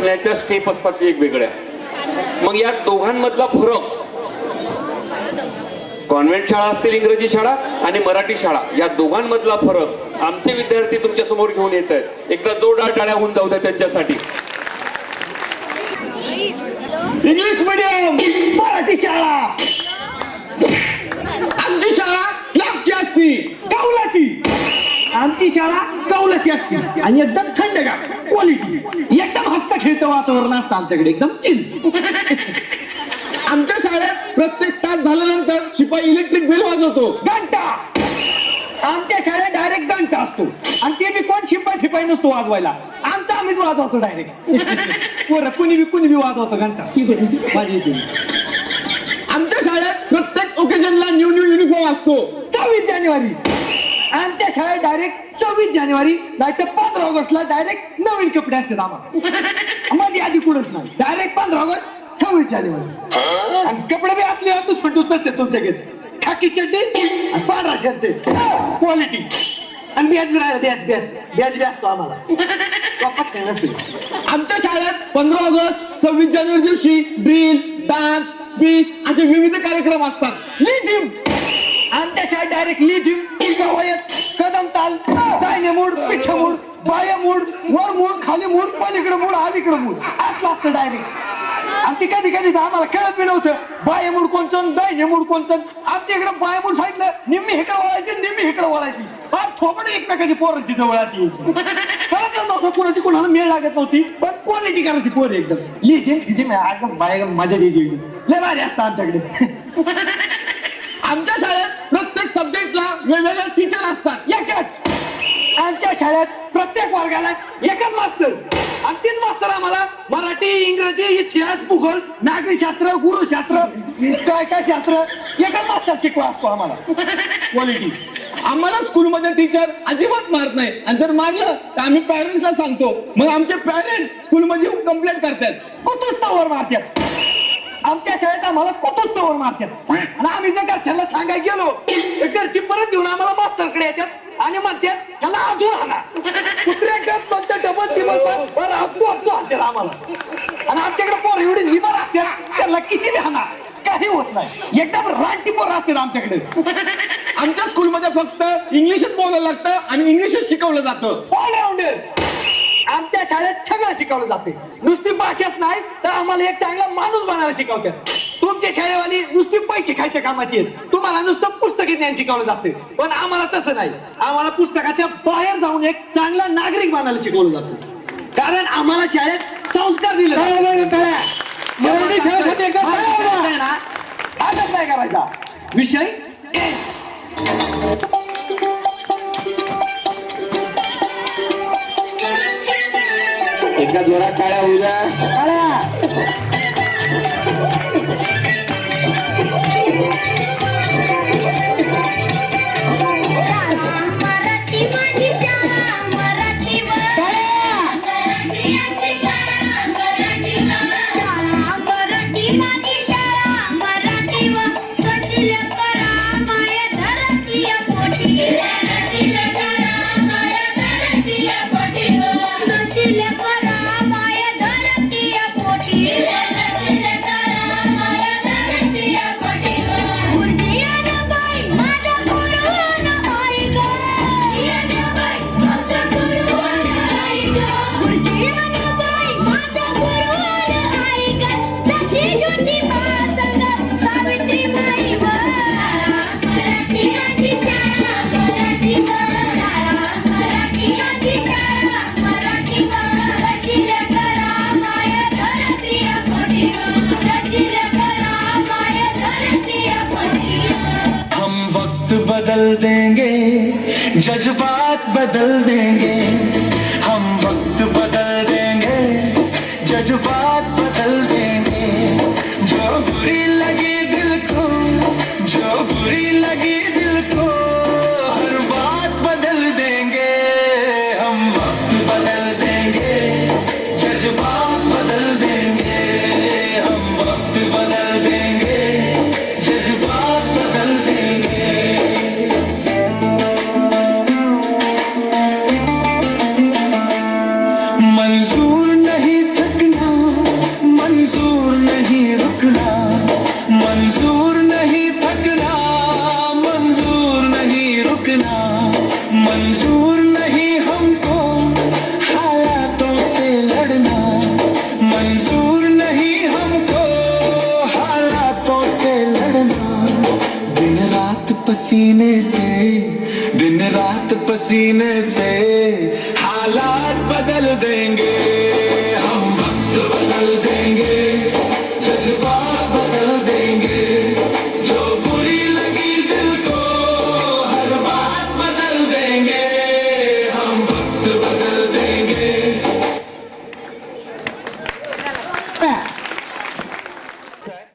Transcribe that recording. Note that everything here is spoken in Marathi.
बसण्याच्या स्टेप असतात वेगवेगळ्या. मग या दोघांमधला फरक, कॉन्व्हेंट शाळा असतील, इंग्रजी शाळा आणि मराठी शाळा, या दोघांमधला फरक आमचे विद्यार्थी तुमच्या समोर घेऊन येत आहेत. एकदा जोरदार टाळ्या होऊन जाऊ द्या त्यांच्यासाठी. इंग्लिश मीडियम, मराठी शाळा. आमची शाळा स्लॅबची असती, कौलाची. आमची शाळा कौलाची असते आणि एकदम थंडगार, क्वालिटी. एकदम हसता खेळतं वातावरण असतं आमच्याकडे, एकदम चिल. आमच्या शाळेत प्रत्येक तास झाल्यानंतर शिपाई इलेक्ट्रिक बेल वाजवतो, घंटा. आमच्या शाळेत डायरेक्ट घंटा असतो आणि ते बी कोण शिपाई नसतो वाजवायला, आमचा आम्हीच वाजवतो डायरेक्ट. कुणी बी वाजवतो घंटा. आमच्या शाळेत प्रत्येक ओकेजनला न्यू युनिफॉर्म असतो. 26 जानेवारी आमच्या शाळेत डायरेक्ट 26 जानेवारी नाही तर 15 ऑगस्टला डायरेक्ट नवीन कपडे असतात आम्हाला. मध्ये आधी कुठंच नाही, डायरेक्ट 15 ऑगस्ट 26 जानेवारी. आणि कपडे बी असले दुसपटूच नसते तुमच्याकडे. खाकी चड्डी आणि पांढरा शर्ट, क्वालिटी. आणि बॅच बी असतो आम्हाला. आमच्या शाळेत 15 ऑगस्ट 26 जानेवारी दिवशी ड्रिल, डान्स, स्पीच असे विविध कार्यक्रम असतात. लिजिम आमच्या शाळेत डायरेक्ट लिजिम, कवायत, कदम ताल, दाहिने मूड, पिछे मूड, बाय मूड, वर मूड, खाली मूड, पलीकडे मूड, अलीकडे मूड असं असतं डायरेक्ट. आणि ती कधी आम्हाला कळत बी नव्हतं बाय मूड कोणचं, दाहिने मूड कोणचं. आमच्या इकडे बाय मूड सांगितलं, निम्मी इकडे वळायची, निम्मी इकडे वळायची. फार थोपड एकमेकाची पोरांची जवळ अशी यायची. कळतच नव्हतं कोणाची कोणाला मेळ लागत नव्हती, पण क्वालिटी करायची पोर एकदम. लिजिम बाय मजा द्यायची, लय भारी असतं आमच्याकडे. आमच्या शाळेत प्रत्येक सब्जेक्टला वेगवेगळे टीचर असतात, एकच. आमच्या शाळेत प्रत्येक वर्गाला एकच मास्तर आणि तीच मास्तर आम्हाला मराठी, इंग्रजी, इतिहास, भूगोल, नागरिकशास्त्र, गुरुशास्त्र, काय शास्त्र, एकच मास्तर शिकवा असतो आम्हाला. क्वालिटी. आम्हाला स्कूलमध्ये टीचर अजिबात मारत नाही आणि जर मारलं तर आम्ही पॅरेंट्सला सांगतो. मग आमचे पॅरेंट्स स्कूलमध्ये येऊन कंप्लेंट करतात, कुतुस्तावर मारतात. आमच्या शाळेत आम्हाला कुतुस्तावर मारतात आणि आम्ही जर घरच्यांना सांगायला गेलो तर घरची परत घेऊन आम्हाला मास्तरकडे येतात आणि म्हणतात त्याला अजून आणा. कुत्र्या गप म्हणतात डबल टिबल आपतो आणतात आम्हाला. आणि आमच्याकडे पोर एवढी लिबर असतात, त्याला किती बी आणा काही होत नाही. एकदम रानटी पोर असतात आमच्याकडे. आमच्या स्कूलमध्ये फक्त इंग्लिशच बोलायला लागतं आणि इंग्लिशच शिकवलं जातं. ऑलराऊंडर. आमच्या शाळेत सगळं शिकवलं जाते, नुसती भाषाच नाही तर आम्हाला एक चांगला माणूस बनायला शिकवतात. तुमच्या शाळेवाली नुसती पैसे खायच्या कामाची आहेत, तुम्हाला नुसतं पुस्तकी ज्ञान शिकवलं जाते. पण आम्हाला तसं नाही, आम्हाला पुस्तकाच्या बाहेर जाऊन एक चांगला नागरिक बनायला शिकवलं जातं. कारण आम्हाला शाळेत संस्कार दिले. आदत नाही करायचा विषय. एका जोरात टाळ्या होऊ द्या. बदल देंगे, जज्बात बदल देंगे. हम वक्त बदल देंगे, जज्बात बदल देंगे. जो बुरी लगी दिल को, जो बुरी लगी दिल को, हर बात बदल देंगे. हम वक्त बदल देंगे, जज्बात बदल देंगे. हम वक्त बदल देंगे, जज्बात बदल देंगे. मंजूर नहीं थकना पसीने से हालात बदल देंगे